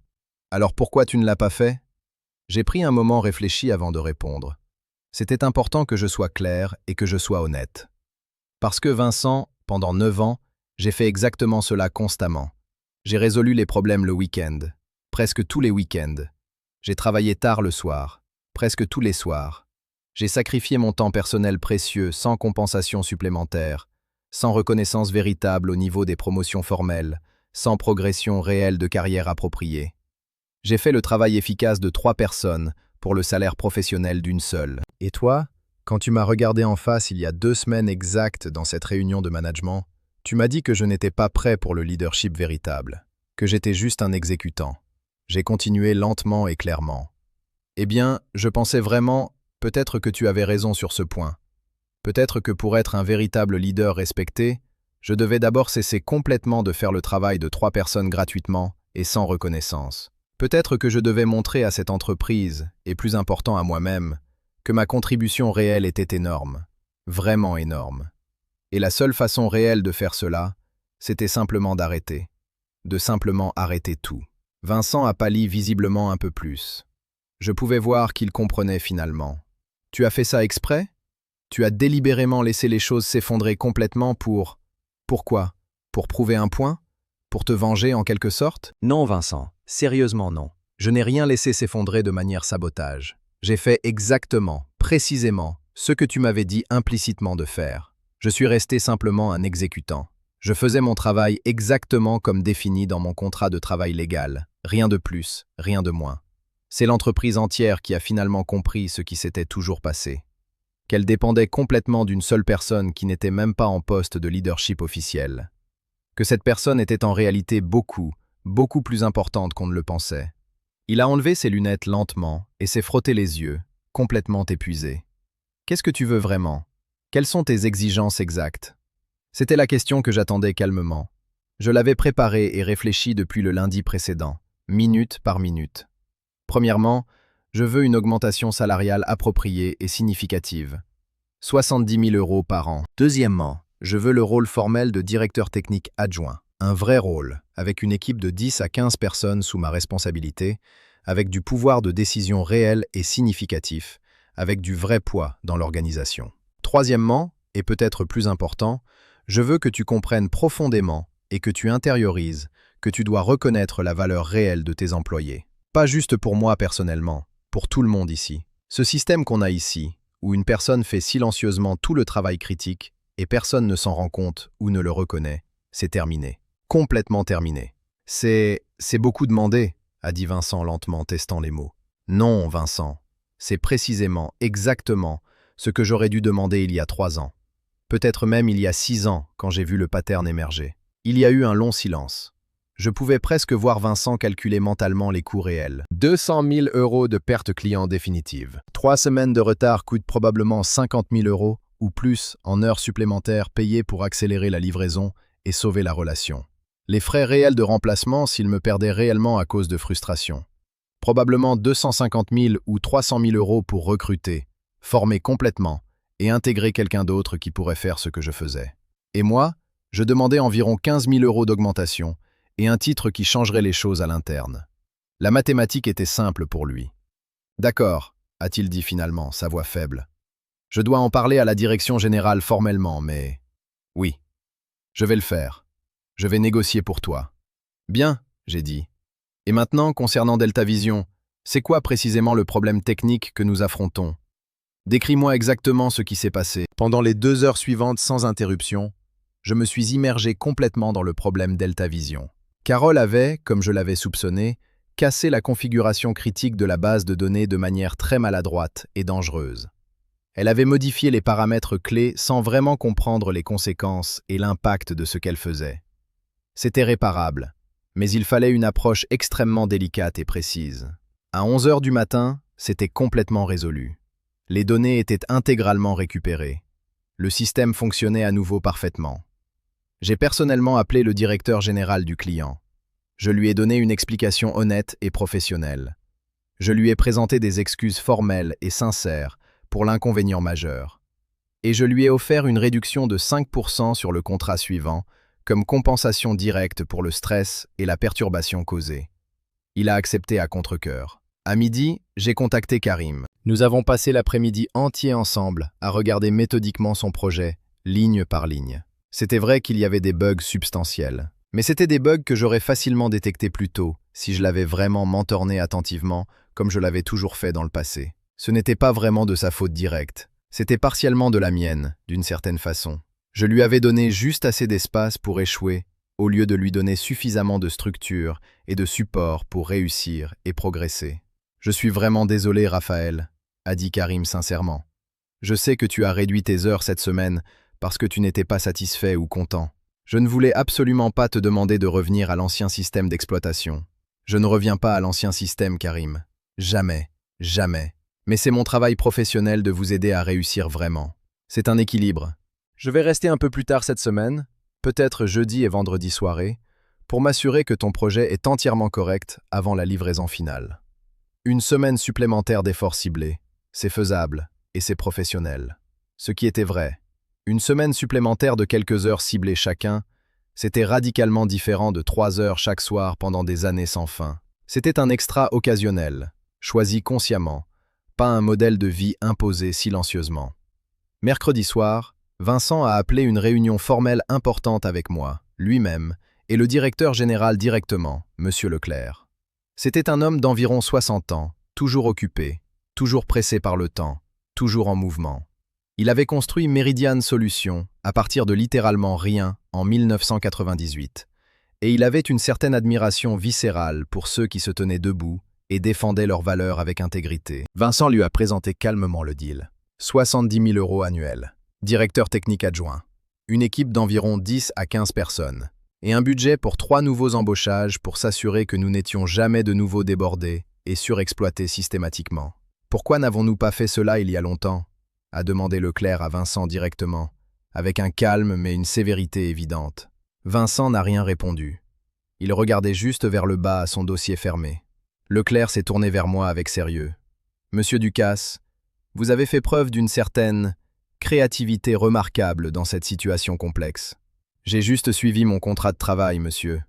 Alors pourquoi tu ne l'as pas fait ? J'ai pris un moment réfléchi avant de répondre. C'était important que je sois clair et que je sois honnête. Parce que Vincent, pendant 9 ans, j'ai fait exactement cela constamment. J'ai résolu les problèmes le week-end, presque tous les week-ends. J'ai travaillé tard le soir, presque tous les soirs. J'ai sacrifié mon temps personnel précieux sans compensation supplémentaire, sans reconnaissance véritable au niveau des promotions formelles, sans progression réelle de carrière appropriée. J'ai fait le travail efficace de 3 personnes pour le salaire professionnel d'une seule. Et toi, quand tu m'as regardé en face il y a 2 semaines exactes dans cette réunion de management, tu m'as dit que je n'étais pas prêt pour le leadership véritable, que j'étais juste un exécutant. J'ai continué lentement et clairement. Eh bien, je pensais vraiment, peut-être que tu avais raison sur ce point. Peut-être que pour être un véritable leader respecté, je devais d'abord cesser complètement de faire le travail de 3 personnes gratuitement et sans reconnaissance. Peut-être que je devais montrer à cette entreprise, et plus important à moi-même, que ma contribution réelle était énorme, vraiment énorme. Et la seule façon réelle de faire cela, c'était simplement d'arrêter. De simplement arrêter tout. Vincent a pâli visiblement un peu plus. Je pouvais voir qu'il comprenait finalement. Tu as fait ça exprès? Tu as délibérément laissé les choses s'effondrer complètement pour... Pourquoi? Pour prouver un point? Pour te venger en quelque sorte? Non, Vincent, sérieusement non. Je n'ai rien laissé s'effondrer de manière sabotage. J'ai fait exactement, précisément, ce que tu m'avais dit implicitement de faire. Je suis resté simplement un exécutant. Je faisais mon travail exactement comme défini dans mon contrat de travail légal. Rien de plus, rien de moins. C'est l'entreprise entière qui a finalement compris ce qui s'était toujours passé. Qu'elle dépendait complètement d'une seule personne qui n'était même pas en poste de leadership officiel. Que cette personne était en réalité beaucoup plus importante qu'on ne le pensait. Il a enlevé ses lunettes lentement et s'est frotté les yeux, complètement épuisé. Qu'est-ce que tu veux vraiment? Quelles sont tes exigences exactes? C'était la question que j'attendais calmement. Je l'avais préparée et réfléchie depuis le lundi précédent, minute par minute. Premièrement, je veux une augmentation salariale appropriée et significative. 70 000 € par an. Deuxièmement, je veux le rôle formel de directeur technique adjoint. Un vrai rôle, avec une équipe de 10 à 15 personnes sous ma responsabilité, avec du pouvoir de décision réel et significatif, avec du vrai poids dans l'organisation. Troisièmement, et peut-être plus important, je veux que tu comprennes profondément et que tu intériorises que tu dois reconnaître la valeur réelle de tes employés. Pas juste pour moi personnellement, pour tout le monde ici. Ce système qu'on a ici, où une personne fait silencieusement tout le travail critique et personne ne s'en rend compte ou ne le reconnaît, c'est terminé. Complètement terminé. C'est beaucoup demandé, a dit Vincent lentement, testant les mots. Non, Vincent, c'est précisément, exactement, ce que j'aurais dû demander il y a 3 ans. Peut-être même il y a 6 ans, quand j'ai vu le pattern émerger. Il y a eu un long silence. Je pouvais presque voir Vincent calculer mentalement les coûts réels. 200 000 € de perte client définitive. 3 semaines de retard coûtent probablement 50 000 € ou plus en heures supplémentaires payées pour accélérer la livraison et sauver la relation. Les frais réels de remplacement s'il me perdait réellement à cause de frustration. Probablement 250 000 ou 300 000 € pour recruter, former complètement et intégrer quelqu'un d'autre qui pourrait faire ce que je faisais. Et moi, je demandais environ 15 000 € d'augmentation et un titre qui changerait les choses à l'interne. La mathématique était simple pour lui. « D'accord », a-t-il dit finalement, sa voix faible. « Je dois en parler à la direction générale formellement, mais... Oui, je vais le faire. Je vais négocier pour toi. » « Bien, j'ai dit. Et maintenant, concernant Delta Vision, c'est quoi précisément le problème technique que nous affrontons? Décris-moi exactement ce qui s'est passé. Pendant les 2 heures suivantes sans interruption, je me suis immergé complètement dans le problème Delta Vision. Carole avait, comme je l'avais soupçonné, cassé la configuration critique de la base de données de manière très maladroite et dangereuse. Elle avait modifié les paramètres clés sans vraiment comprendre les conséquences et l'impact de ce qu'elle faisait. C'était réparable, mais il fallait une approche extrêmement délicate et précise. À 11 heures du matin, c'était complètement résolu. Les données étaient intégralement récupérées. Le système fonctionnait à nouveau parfaitement. J'ai personnellement appelé le directeur général du client. Je lui ai donné une explication honnête et professionnelle. Je lui ai présenté des excuses formelles et sincères pour l'inconvénient majeur. Et je lui ai offert une réduction de 5% sur le contrat suivant, comme compensation directe pour le stress et la perturbation causée. Il a accepté à contre-cœur. À midi, j'ai contacté Karim. Nous avons passé l'après-midi entier ensemble à regarder méthodiquement son projet, ligne par ligne. C'était vrai qu'il y avait des bugs substantiels. Mais c'était des bugs que j'aurais facilement détectés plus tôt, si je l'avais vraiment mentorné attentivement, comme je l'avais toujours fait dans le passé. Ce n'était pas vraiment de sa faute directe. C'était partiellement de la mienne, d'une certaine façon. Je lui avais donné juste assez d'espace pour échouer, au lieu de lui donner suffisamment de structure et de support pour réussir et progresser. « Je suis vraiment désolé, Raphaël », a dit Karim sincèrement. « Je sais que tu as réduit tes heures cette semaine parce que tu n'étais pas satisfait ou content. Je ne voulais absolument pas te demander de revenir à l'ancien système d'exploitation. Je ne reviens pas à l'ancien système, Karim. Jamais, jamais. Mais c'est mon travail professionnel de vous aider à réussir vraiment. C'est un équilibre. Je vais rester un peu plus tard cette semaine, peut-être jeudi et vendredi soirée, pour m'assurer que ton projet est entièrement correct avant la livraison finale. Une semaine supplémentaire d'efforts ciblés, c'est faisable et c'est professionnel. Ce qui était vrai. Une semaine supplémentaire de quelques heures ciblées chacun, c'était radicalement différent de 3 heures chaque soir pendant des années sans fin. C'était un extra occasionnel, choisi consciemment, pas un modèle de vie imposé silencieusement. Mercredi soir, Vincent a appelé une réunion formelle importante avec moi, lui-même, et le directeur général directement, M. Leclerc. C'était un homme d'environ 60 ans, toujours occupé, toujours pressé par le temps, toujours en mouvement. Il avait construit Meridian Solutions à partir de littéralement rien en 1998, et il avait une certaine admiration viscérale pour ceux qui se tenaient debout et défendaient leurs valeurs avec intégrité. Vincent lui a présenté calmement le deal. 70 000 € annuels, directeur technique adjoint, une équipe d'environ 10 à 15 personnes, et un budget pour 3 nouveaux embauchages pour s'assurer que nous n'étions jamais de nouveau débordés et surexploités systématiquement. Pourquoi n'avons-nous pas fait cela il y a longtemps ? A demandé Leclerc à Vincent directement, avec un calme mais une sévérité évidente. Vincent n'a rien répondu. Il regardait juste vers le bas à son dossier fermé. Leclerc s'est tourné vers moi avec sérieux. « Monsieur Ducasse, vous avez fait preuve d'une certaine créativité remarquable dans cette situation complexe. J'ai juste suivi mon contrat de travail, monsieur. »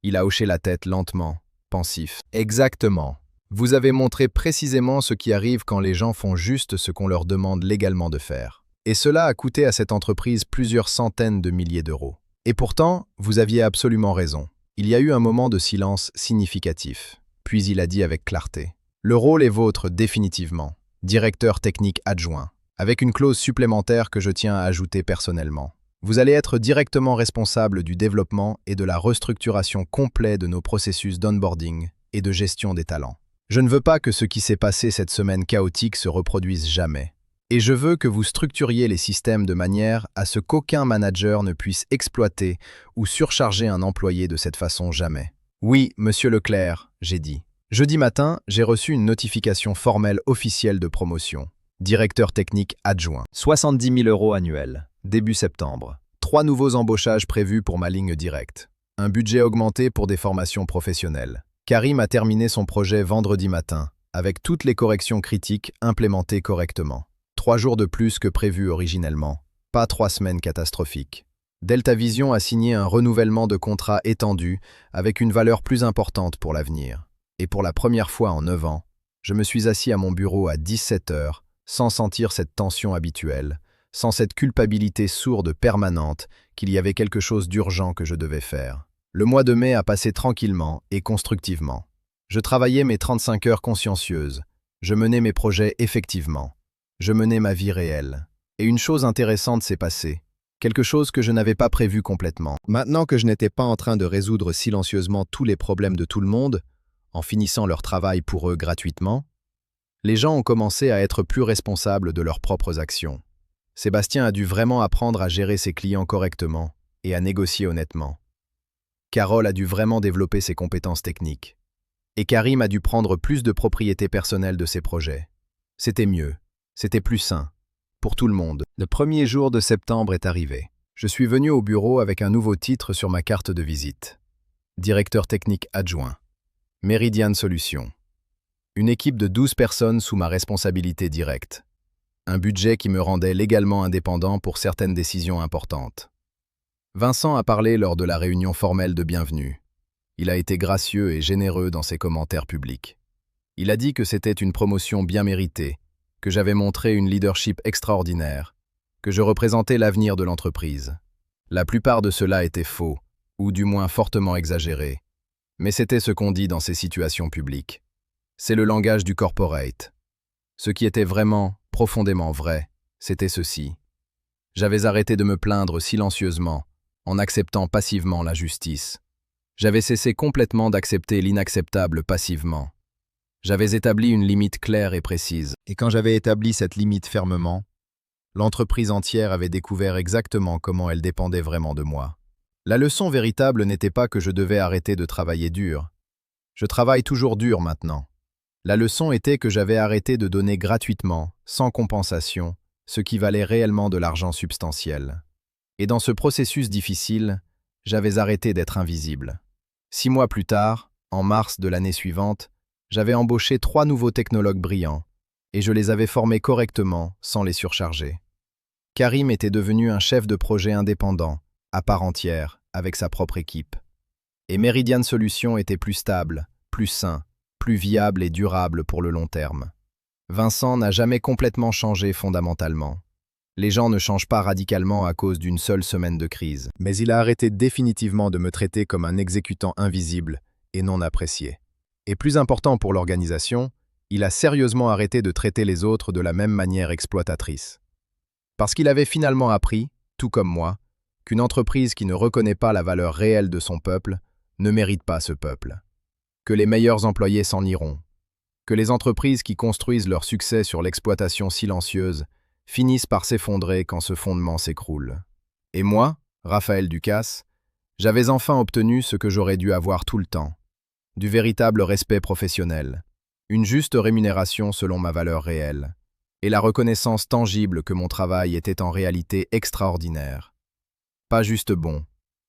Il a hoché la tête lentement, pensif. « Exactement. Vous avez montré précisément ce qui arrive quand les gens font juste ce qu'on leur demande légalement de faire. Et cela a coûté à cette entreprise plusieurs centaines de milliers d'euros. Et pourtant, vous aviez absolument raison. Il y a eu un moment de silence significatif. Puis il a dit avec clarté. Le rôle est vôtre définitivement, directeur technique adjoint, avec une clause supplémentaire que je tiens à ajouter personnellement. Vous allez être directement responsable du développement et de la restructuration complète de nos processus d'onboarding et de gestion des talents. Je ne veux pas que ce qui s'est passé cette semaine chaotique se reproduise jamais. Et je veux que vous structuriez les systèmes de manière à ce qu'aucun manager ne puisse exploiter ou surcharger un employé de cette façon jamais. Oui, monsieur Leclerc, j'ai dit. Jeudi matin, j'ai reçu une notification formelle officielle de promotion. Directeur technique adjoint. 70 000 € annuels. Début septembre. 3 nouveaux embauchages prévus pour ma ligne directe. Un budget augmenté pour des formations professionnelles. Karim a terminé son projet vendredi matin, avec toutes les corrections critiques implémentées correctement. 3 jours de plus que prévu originellement. Pas 3 semaines catastrophiques. Delta Vision a signé un renouvellement de contrat étendu avec une valeur plus importante pour l'avenir. Et pour la première fois en 9 ans, je me suis assis à mon bureau à 17 heures, sans sentir cette tension habituelle, sans cette culpabilité sourde permanente qu'il y avait quelque chose d'urgent que je devais faire. Le mois de mai a passé tranquillement et constructivement. Je travaillais mes 35 heures consciencieuses. Je menais mes projets effectivement. Je menais ma vie réelle. Et une chose intéressante s'est passée. Quelque chose que je n'avais pas prévu complètement. Maintenant que je n'étais pas en train de résoudre silencieusement tous les problèmes de tout le monde, en finissant leur travail pour eux gratuitement, les gens ont commencé à être plus responsables de leurs propres actions. Sébastien a dû vraiment apprendre à gérer ses clients correctement et à négocier honnêtement. Carole a dû vraiment développer ses compétences techniques. Et Karim a dû prendre plus de propriété personnelle de ses projets. C'était mieux, c'était plus sain, pour tout le monde. Le premier jour de septembre est arrivé. Je suis venu au bureau avec un nouveau titre sur ma carte de visite. Directeur technique adjoint. Meridian Solutions. Une équipe de 12 personnes sous ma responsabilité directe. Un budget qui me rendait légalement indépendant pour certaines décisions importantes. Vincent a parlé lors de la réunion formelle de bienvenue. Il a été gracieux et généreux dans ses commentaires publics. Il a dit que c'était une promotion bien méritée, que j'avais montré une leadership extraordinaire, que je représentais l'avenir de l'entreprise. La plupart de cela était faux, ou du moins fortement exagéré. Mais c'était ce qu'on dit dans ces situations publiques. C'est le langage du corporate. Ce qui était vraiment, profondément vrai, c'était ceci. J'avais arrêté de me plaindre silencieusement, en acceptant passivement la justice. J'avais cessé complètement d'accepter l'inacceptable passivement. J'avais établi une limite claire et précise. Et quand j'avais établi cette limite fermement, l'entreprise entière avait découvert exactement comment elle dépendait vraiment de moi. La leçon véritable n'était pas que je devais arrêter de travailler dur. Je travaille toujours dur maintenant. La leçon était que j'avais arrêté de donner gratuitement, sans compensation, ce qui valait réellement de l'argent substantiel. Et dans ce processus difficile, j'avais arrêté d'être invisible. 6 mois plus tard, en mars de l'année suivante, j'avais embauché 3 nouveaux technologues brillants, et je les avais formés correctement, sans les surcharger. Karim était devenu un chef de projet indépendant, à part entière, avec sa propre équipe. Et Meridian Solutions était plus stable, plus sain, plus viable et durable pour le long terme. Vincent n'a jamais complètement changé fondamentalement. Les gens ne changent pas radicalement à cause d'une seule semaine de crise. Mais il a arrêté définitivement de me traiter comme un exécutant invisible et non apprécié. Et plus important pour l'organisation, il a sérieusement arrêté de traiter les autres de la même manière exploitatrice. Parce qu'il avait finalement appris, tout comme moi, qu'une entreprise qui ne reconnaît pas la valeur réelle de son peuple ne mérite pas ce peuple. Que les meilleurs employés s'en iront. Que les entreprises qui construisent leur succès sur l'exploitation silencieuse finissent par s'effondrer quand ce fondement s'écroule. Et moi, Raphaël Ducasse, j'avais enfin obtenu ce que j'aurais dû avoir tout le temps. Du véritable respect professionnel, une juste rémunération selon ma valeur réelle, et la reconnaissance tangible que mon travail était en réalité extraordinaire. Pas juste bon,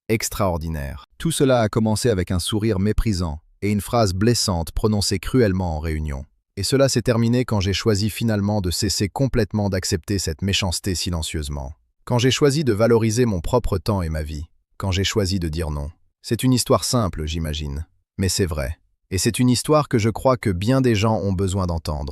extraordinaire. Tout cela a commencé avec un sourire méprisant et une phrase blessante prononcée cruellement en réunion. Et cela s'est terminé quand j'ai choisi finalement de cesser complètement d'accepter cette méchanceté silencieusement. Quand j'ai choisi de valoriser mon propre temps et ma vie. Quand j'ai choisi de dire non. C'est une histoire simple, j'imagine. Mais c'est vrai. Et c'est une histoire que je crois que bien des gens ont besoin d'entendre.